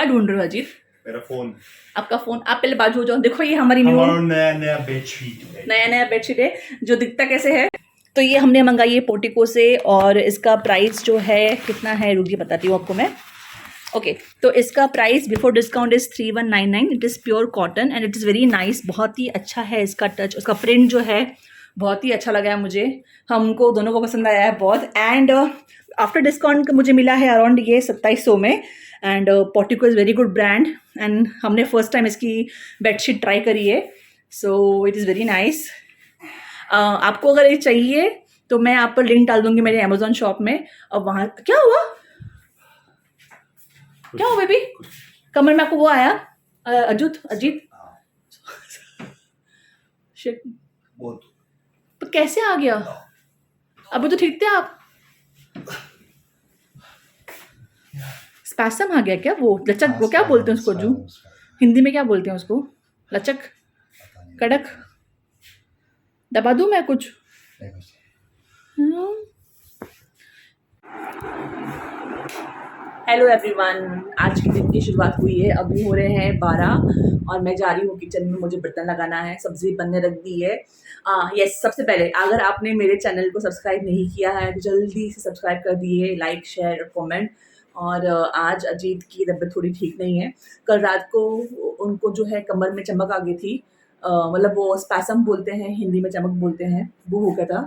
क्या ढूंढ रहे हो अजीत? मेरा फोन। आपका फोन? आप पहले बाजू हो जाओ। देखो ये हमारी न्यू नया बेडशीट है। नया बेडशीट है जो दिखता कैसे है। तो ये हमने मंगाई है पोर्टिको से और इसका प्राइस जो है कितना है रुकिए बताती हूँ आपको मैं। ओके तो इसका price before discount is 3199। It is pure cotton and it is very nice. बहुत ही अच्छा है इसका टच, उसका प्रिंट जो है बहुत ही अच्छा लगा है मुझे। हमको दोनों को पसंद आया है बहुत। एंड आफ्टर डिस्काउंट मुझे मिला है अराउंड ये 2700 में। And portico is very good brand and हमने फर्स्ट टाइम इसकी बेडशीट ट्राई करी है। So it is very nice. आपको अगर ये चाहिए तो मैं आप पर लिंक डाल दूंगी मेरे अमेजोन शॉप में। और वहाँ क्या हुआ? क्या हुआ बेबी? कमर में आपको वो आया अजीत शिट। तो कैसे आ गया? अभी तो ठीक थे आप। स्पैसम आ गया क्या? वो लचक, वो क्या बोलते हैं उसको? जो हिंदी में क्या बोलते हैं उसको? लचक, कड़क, दबा दूं मैं कुछ? हेलो एवरीवन, आज के दिन की शुरुआत हुई है। अभी हो रहे हैं 12 और मैं जा रही हूँ किचन में। मुझे बर्तन लगाना है, सब्जी बनने रख दी है। यस, सबसे पहले अगर आपने मेरे चैनल को सब्सक्राइब नहीं किया है तो जल्दी से सब्सक्राइब कर दिए, लाइक शेयर और कमेंट। और आज अजीत की तबीयत थोड़ी ठीक नहीं है। कल रात को उनको जो है कमर में चमक आ गई थी। मतलब वो स्पैसम बोलते हैं, हिंदी में चमक बोलते हैं, वो हो गया था।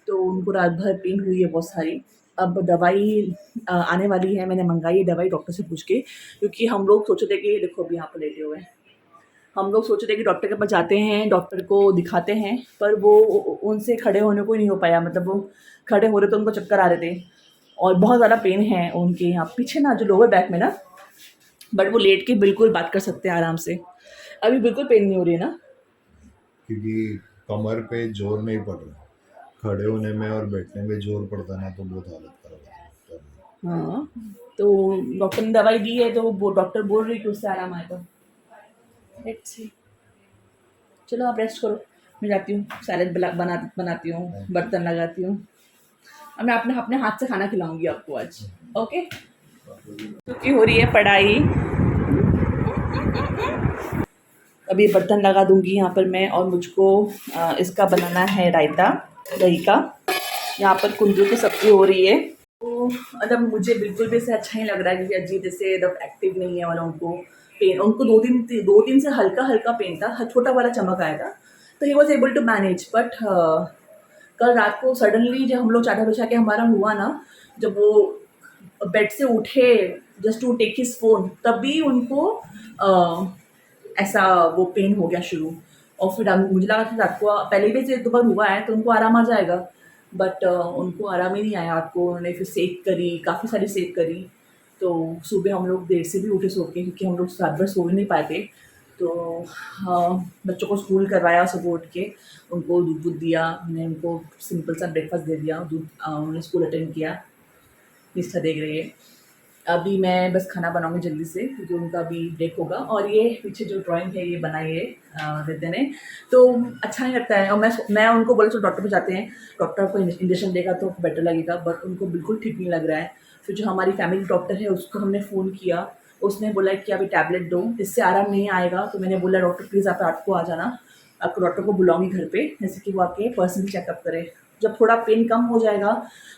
तो उनको रात भर पेन हुई है बहुत सारी। अब दवाई आने वाली है, मैंने मंगाई है दवाई डॉक्टर से पूछ के। क्योंकि हम लोग सोचे थे कि देखो अभी यहाँ पर लेटे हुए हैं, हम लोग सोचे थे कि डॉक्टर के पास जाते हैं, डॉक्टर को दिखाते हैं, पर वो उनसे खड़े होने को ही नहीं हो पाया। मतलब वो खड़े हो रहे तो उनको चक्कर आ रहे थे और बहुत ज़्यादा पेन है उनके यहाँ पीछे ना, जो लोअर बैक में ना। बट वो लेट के बिल्कुल बात कर सकते हैं आराम से। अभी बिल्कुल पेन नहीं हो रही है ना, क्योंकि कमर पे जोर नहीं पड़ रहा। खड़े होने में और बैठने में जोर पड़ता ना तो बहुत हालत खराब होती है। हाँ तो डॉक्टर ने दवाई दी है तो वो डॉक्टर बोल रही कि उससे आराम आएगा। Let's see. चलो आप रेस्ट करो, मैं जाती हूँ सैलेड बनाती हूँ, बर्तन लगाती हूँ। अब मैं अपने हाथ से खाना खिलाऊंगी आपको आज। ओके, क्योंकि हो रही है पढ़ाई। अभी बर्तन लगा दूंगी यहाँ पर मैं। और मुझको इसका बनाना है रायता दही का। यहाँ पर कुंदरू की सब्जी हो रही है। तो मतलब मुझे बिल्कुल भी इसे अच्छा नहीं लग रहा है क्योंकि अजीत से एकदम एक्टिव नहीं है। और उनको पेन, उनको दो दिन से हल्का हल्का पेन था, छोटा वाला चमक आया था, तो he was able to manage. But कल रात को सडनली जब हम लोग चाटा बिछा के हमारा हुआ ना, जब वो बेड से उठे just to take his phone, तभी उनको ऐसा वो पेन हो गया शुरू। और फिर मुझे लगा कि रात को पहले भी से दोपहर हुआ है तो उनको आराम आ जाएगा, बट उनको आराम ही नहीं आया। रात को उन्होंने फिर सेक करी, काफ़ी सारी सेक करी। तो सुबह हम लोग देर से भी उठे सो के, क्योंकि हम लोग रात भर सो ही नहीं पाए थे। तो बच्चों को स्कूल करवाया, सुबह उठ के उनको दूध दिया, मैंने उनको सिंपल सा ब्रेकफास्ट दे दिया, दूध उन्होंने स्कूल अटेंड किया। निष्ठा देख रही है। अभी मैं बस खाना बनाऊंगी जल्दी से क्योंकि उनका अभी ब्रेक होगा। और ये पीछे जो ड्राइंग है ये बनाई है विद्या ने, तो अच्छा नहीं लगता है। और मैं उनको बोला चलो डॉक्टर पे जाते हैं, डॉक्टर को इंजेक्शन देगा तो बेटर लगेगा, बट उनको बिल्कुल ठीक नहीं लग रहा है। फिर जो हमारी फैमिली डॉक्टर है उसको हमने फ़ोन किया, उसने बोला कि अभी टैबलेट दो, इससे आराम नहीं आएगा। तो मैंने बोला डॉक्टर प्लीज़ आप रात को आ जाना, आपको डॉक्टर को बुलाऊंगी घर पे, जैसे कि वो आपके पर्सनली चेकअप करे। जब थोड़ा पेन कम हो जाएगा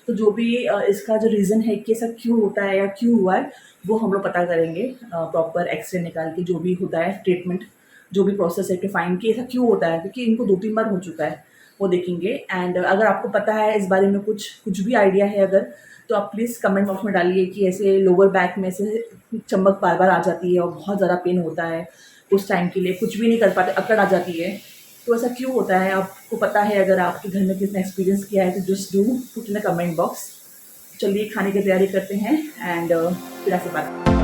तो जो भी इसका जो रीज़न है कि ऐसा क्यों होता है या क्यों हुआ है वो हम लोग पता करेंगे। प्रॉपर एक्सरे निकाल के जो भी होता है ट्रीटमेंट, जो भी प्रोसेस है कि फाइंड कि ऐसा क्यों होता है, क्योंकि इनको 2-3 बार हो चुका है, वो देखेंगे। एंड अगर आपको पता है इस बारे में कुछ भी आइडिया है अगर, तो आप प्लीज़ कमेंट बॉक्स में डालिए कि ऐसे लोअर बैक में से चमक बार बार आ जाती है और बहुत ज़्यादा पेन होता है उस टाइम के लिए, कुछ भी नहीं कर पाते, अकड़ आ जाती है, तो ऐसा क्यों होता है? आपको पता है अगर आपके घर में किसने एक्सपीरियंस किया है तो just do put in the comment box. चलिए खाने की तैयारी करते हैं एंड फिर आपसे बात।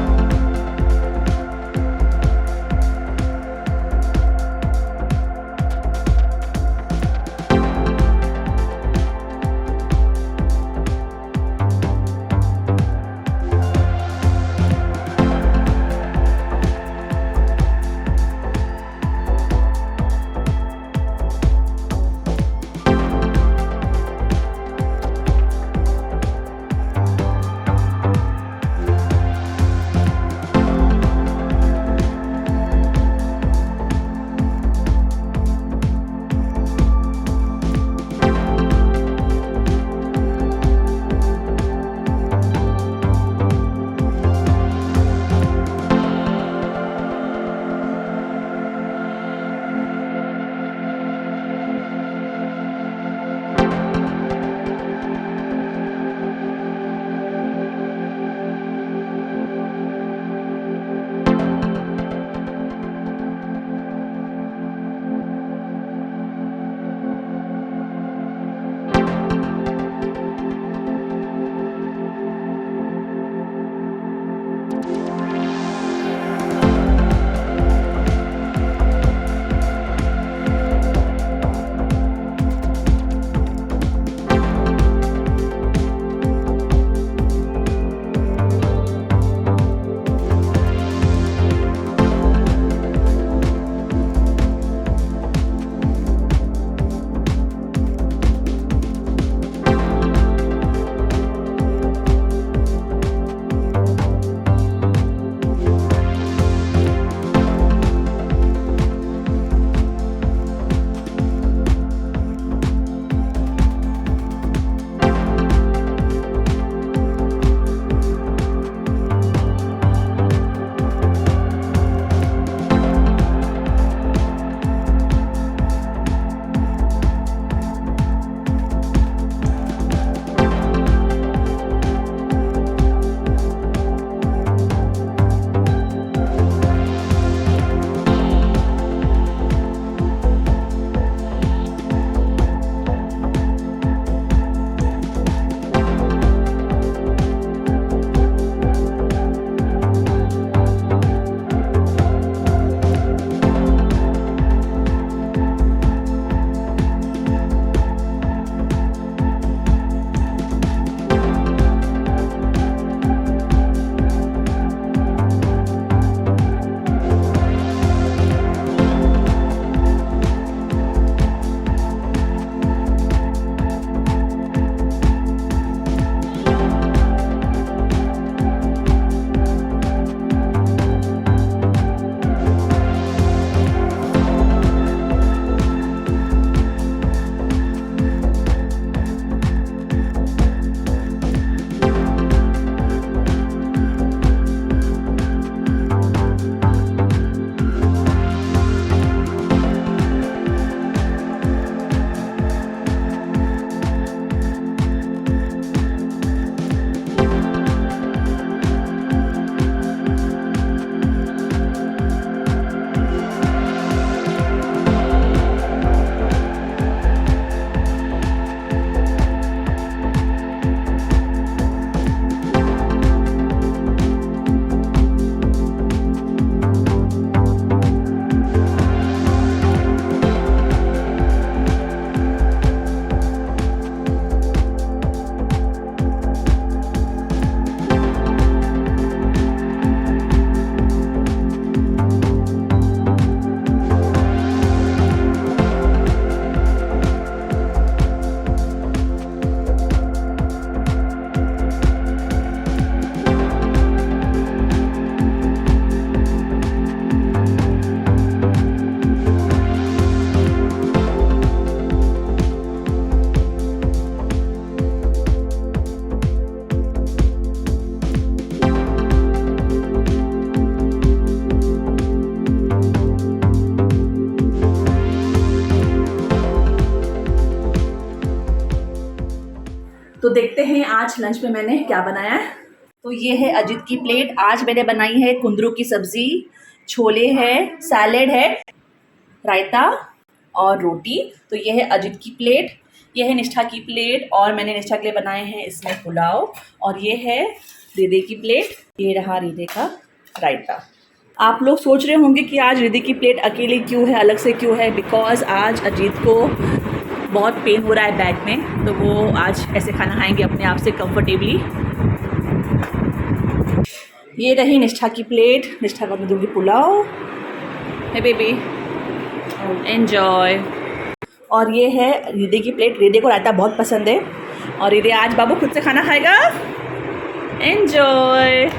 देखते हैं आज लंच में मैंने क्या बनाया है। तो ये है अजीत की प्लेट। आज मैंने बनाई है कुंदरू की सब्ज़ी, छोले है, सैलेड है, रायता और रोटी। तो ये है अजीत की प्लेट, ये है निष्ठा की प्लेट और मैंने निष्ठा के लिए बनाए हैं इसमें पुलाव। और ये है रिधि की प्लेट, ये रहा रिधि का रायता। आप लोग सोच रहे होंगे कि आज रिधि की प्लेट अकेली क्यों है, अलग से क्यों है। बिकॉज़ आज अजीत को बहुत पेन हो रहा है बैक में, तो वो आज ऐसे खाना खाएंगे अपने आप से कंफर्टेबली। ये रही निष्ठा की प्लेट, निष्ठा को मैं दूँगी पुलाव। है बेबी, एन्जॉय। और ये है रिधि की प्लेट। रिधि को रायता बहुत पसंद है और रिधि आज बाबू खुद से खाना खाएगा। एन्जॉय।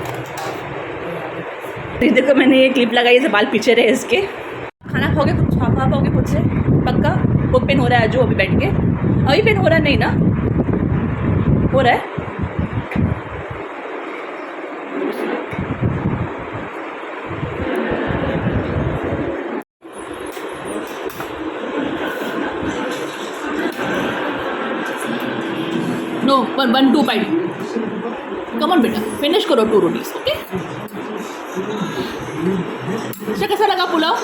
रिधि को मैंने ये क्लिप लगाई जैसे बाल पीछे रहे इसके। खाना खाओगे खुद, खा पाओगे खुद से पक्का? वो पेन हो रहा है जो अभी बैठ के? अभी पेन हो रहा नहीं ना? हो रहा है? No, 1-2 bite. कम ऑन बेटा, फिनिश करो 2 रोटीज, ओके? अच्छा कैसा लगा पुलाव?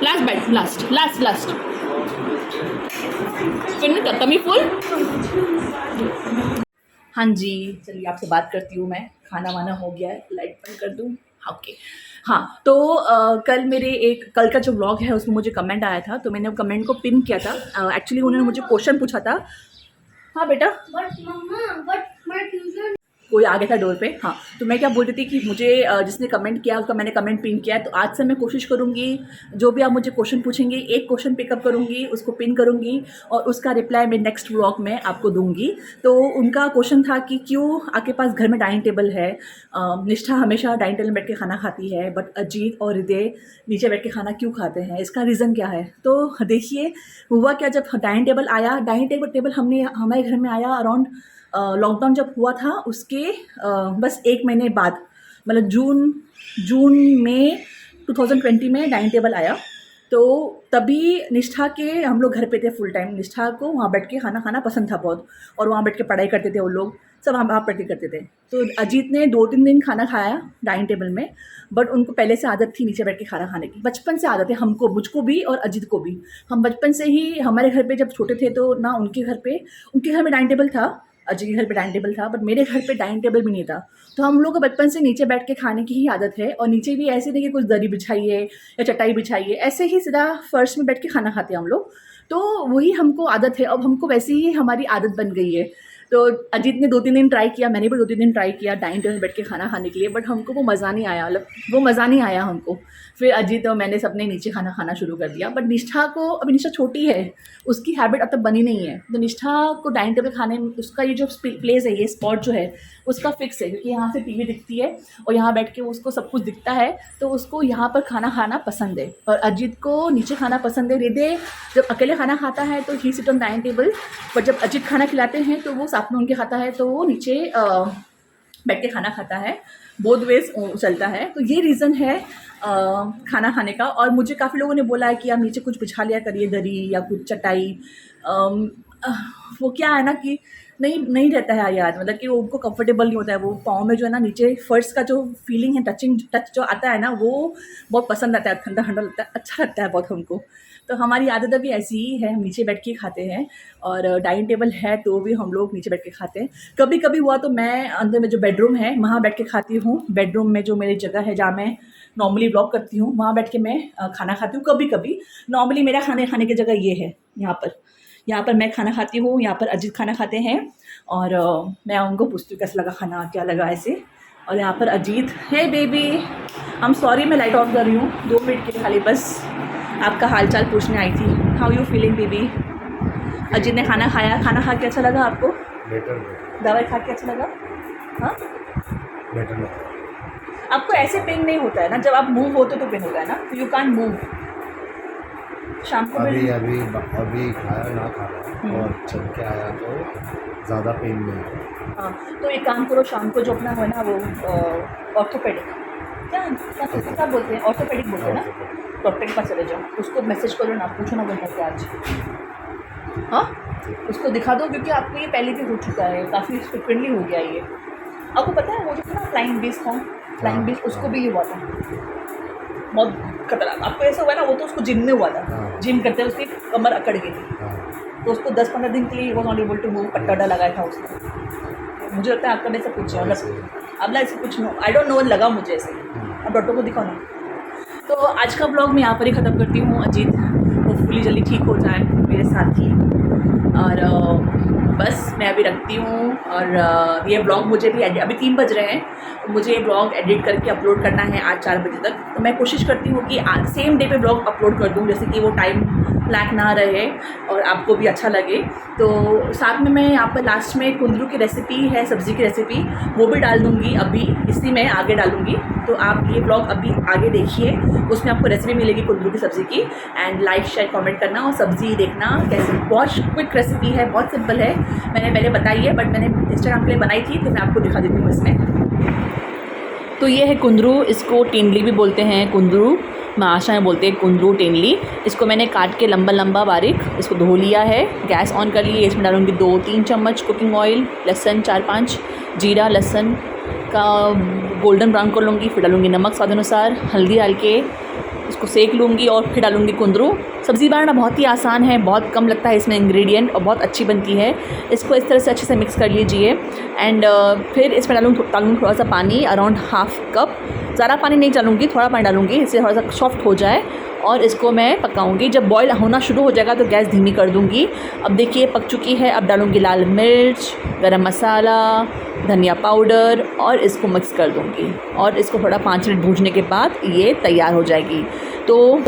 लास्ट बाइट, लास्ट फिर कर कमी फुल। हाँ जी, चलिए आपसे बात करती हूँ मैं। खाना वाना हो गया है, लाइट बंद कर दूँ? ओके। हाँ, तो कल का जो व्लॉग है उसमें मुझे कमेंट आया था, तो मैंने वो कमेंट को पिन किया था। एक्चुअली उन्होंने मुझे क्वेश्चन पूछा था। हाँ बेटा, कोई आ गया था डोर पे। हाँ, तो मैं क्या बोल रही थी कि मुझे जिसने कमेंट किया उसका मैंने कमेंट पिन किया है। तो आज से मैं कोशिश करूँगी, जो भी आप मुझे क्वेश्चन पूछेंगे, एक क्वेश्चन पिकअप करूँगी, उसको पिन करूँगी और उसका रिप्लाई मैं नेक्स्ट व्लॉग में आपको दूँगी। तो उनका क्वेश्चन था कि क्यों आपके पास घर में डाइनिंग टेबल है, निष्ठा हमेशा डाइनिंग टेबल में बैठ के खाना खाती है, बट अजीत और रिधि नीचे बैठ के खाना क्यों खाते हैं, इसका रीज़न क्या है। तो देखिए हुआ क्या, जब डाइनिंग टेबल हमारे घर में आया अराउंड लॉकडाउन जब हुआ था उसके बस 1 महीने बाद, मतलब जून में 2020 में डाइनिंग टेबल आया। तो तभी निष्ठा के हम लोग घर पे थे फुल टाइम। निष्ठा को वहाँ बैठ के खाना खाना पसंद था बहुत, और वहाँ बैठ के पढ़ाई करते थे वो लोग, सब वहाँ बैठ के करते थे। तो अजीत ने 2-3 दिन खाना खाया डाइनिंग टेबल में, बट उनको पहले से आदत थी नीचे बैठ के खाना खाने की, बचपन से आदत है हमको, मुझको भी और अजीत को भी। हम बचपन से ही हमारे घर पे जब छोटे थे तो ना उनके घर में डाइनिंग टेबल था, अजीत के घर पे डाइनिंग टेबल था, बट मेरे घर पे डाइनिंग टेबल भी नहीं था। तो हम लोग को बचपन से नीचे बैठ के खाने की ही आदत है, और नीचे भी ऐसे नहीं कि कुछ दरी बिछाइए या चटाई बिछाइए, ऐसे ही सीधा फर्श में बैठ के खाना खाते हैं हम लोग। तो वही हमको आदत है, अब हमको वैसे ही हमारी आदत बन गई है। तो अजीत ने 2-3 दिन ट्राई किया, मैंने भी 2-3 दिन ट्राई किया डाइनिंग टेबल बैठ के खाना खाने के लिए, बट हमको वो मज़ा नहीं आया, मतलब वो मज़ा नहीं आया हमको। फिर अजीत और मैंने सबने नीचे खाना खाना शुरू कर दिया। बट निष्ठा को, अभी निष्ठा छोटी है, उसकी हैबिट अब तक बनी नहीं है। तो निष्ठा को डाइनिंग टेबल खाने में उसका ये जो प्लेस है, ये स्पॉट जो है उसका फिक्स है, क्योंकि यहाँ से टीवी दिखती है और यहाँ बैठ के उसको सब कुछ दिखता है, तो उसको यहाँ पर खाना खाना पसंद है। और अजीत को नीचे खाना पसंद है। रिधि जब अकेले खाना खाता है तो ही sit on dining table, but जब अजीत खाना खिलाते हैं तो वो साथ में उनके खाता है, तो वो नीचे बैठ के खाना खाता है। बोथ वेज चलता है। तो ये रीज़न है खाना खाने का। और मुझे काफ़ी लोगों ने बोला है कि आप नीचे कुछ बिछा लिया करिए, दरी या कुछ चटाई। वो क्या है ना कि नहीं रहता है यार, मतलब कि उनको कंफर्टेबल नहीं होता है। वो पाँव में जो है ना नीचे फर्श का जो फीलिंग है, टच जो आता है ना, वो बहुत पसंद आता है, ठंडा ठंडा लगता है, अच्छा लगता है बहुत हमको। तो हमारी आदत अभी ऐसी ही है, हम नीचे बैठ के खाते हैं, और डाइनिंग टेबल है तो भी हम लोग नीचे बैठ के खाते हैं। कभी कभी हुआ तो मैं अंदर में जो बेडरूम है वहाँ बैठ के खाती हूँ। बेडरूम में जो मेरी जगह है जहाँ मैं नॉर्मली व्लॉग करती हूँ, वहाँ बैठ के मैं खाना खाती हूँ कभी कभी। नॉर्मली मेरा खाने की जगह ये है, यहाँ पर मैं खाना खाती हूँ, यहाँ पर अजीत खाना खाते हैं, और मैं उनको पूछती हूँ कैसा लगा खाना, क्या लगा ऐसे। और यहाँ पर अजीत है। बेबी आई एम सॉरी, मैं लाइट ऑफ कर रही हूँ 2 मिनट के लिए, खाली बस आपका हालचाल पूछने आई थी। How you feeling baby? Ajit ने खाना खाया, खाना खा के अच्छा लगा आपको? बेटर दवाई खा के अच्छा लगा? हाँ, बेटर लगा। आपको ऐसे पेन नहीं होता है ना, जब आप मूव होते तो पेन होता है ना, यू कांट मूव। शाम को अभी मैं अभी अभी खाया ना खाया और चल के आया तो ज़्यादा पेन नहीं है। हाँ, तो एक काम करो, शाम को जो अपना है ना वो ऑर्थोपेडिक, क्या बोलते हैं, ऑर्थोपेडिक बोलते हैं ना, डॉक्टर के पास चले जाओ, उसको मैसेज करो ना, पूछो ना बोलता है आज। हाँ, उसको दिखा दो, क्योंकि आपको ये पहले भी हो चुका है, काफ़ी फ्रिक्वेंटली हो गया ये। आपको पता है वो जो था ना फ्लाइंग बीस्ट था, फ्लाइंग बीस्ट, उसको भी ये हुआ था, बहुत खतरनाक। आपको ऐसा हुआ ना, वो तो उसको जिम में हुआ था, हाँ। जिम करते उसकी कमर अकड़ गई थी, हाँ, तो उसको 10-15 दिन के लिए was not able to move, पट्टा लगाया था उसने। मुझे लगता है आपका ऐसा कुछ है, मतलब अब ऐसे कुछ नो, आई डोंट नो, लगा मुझे ऐसे। अब डॉक्टर को दिखाओ ना। तो आज का ब्लॉग मैं यहाँ पर ही ख़त्म करती हूँ। अजीत होपफुली जल्दी ठीक हो जाए मेरे साथ ही, और बस मैं अभी रखती हूँ। और ये ब्लॉग मुझे भी अभी 3 बज रहे हैं, तो मुझे ये ब्लॉग एडिट करके अपलोड करना है आज 4 बजे तक। तो मैं कोशिश करती हूँ कि आज सेम डे पे ब्लॉग अपलोड कर दूँ, जैसे कि वो टाइम ब्लैक ना रहे और आपको भी अच्छा लगे। तो साथ में मैं यहाँ पर लास्ट में कुंदरू की रेसिपी है, सब्ज़ी की रेसिपी, वो भी डाल दूँगी, अभी इसी में आगे डालूँगी। तो आप ये ब्लॉग अभी आगे देखिए, उसमें आपको रेसिपी मिलेगी कुंदरू की सब्ज़ी की। एंड लाइक शेयर कमेंट करना और सब्ज़ी देखना कैसे, बहुत क्विक रेसिपी है, बहुत सिंपल है, मैंने पहले बताई है, बट मैंने इंस्टाग्राम के लिए बनाई थी, तो मैं आपको दिखा देती हूँ इसमें। तो ये है कुंदरू, इसको टेंडली भी बोलते हैं, कुंदरू महाशा में बोलते हैं, कुंदरू टेंडली। इसको मैंने काट के लंबा लंबा बारीक इसको धो लिया है, गैस ऑन कर लिए। इसमें डालूंगी 2-3 चम्मच कुकिंग ऑयल, लहसुन 4-5, जीरा लहसुन का गोल्डन ब्राउन कर लूँगी, फिर डालूँगी नमक स्वाद अनुसार, हल्दी डाल के इसको सेक लूँगी और फिर डालूँगी कुंदरू। सब्ज़ी बनाना बहुत ही आसान है, बहुत कम लगता है इसमें इंग्रेडिएंट और बहुत अच्छी बनती है। इसको इस तरह से अच्छे से मिक्स कर लीजिए। एंड फिर इसमें डालूँगी थोड़ा सा पानी, अराउंड हाफ कप, ज़्यादा पानी नहीं डालूँगी, थोड़ा पानी डालूँगी, इससे थोड़ा सा सॉफ्ट हो जाए और इसको मैं पकाऊँगी। जब बॉयल होना शुरू हो जाएगा तो गैस धीमी कर दूँगी। अब देखिए पक चुकी है। अब डालूँगी लाल मिर्च, गरम मसाला, धनिया पाउडर और इसको मिक्स कर दूँगी और इसको थोड़ा 5 मिनट भूनने के बाद ये तैयार हो जाएगी। तो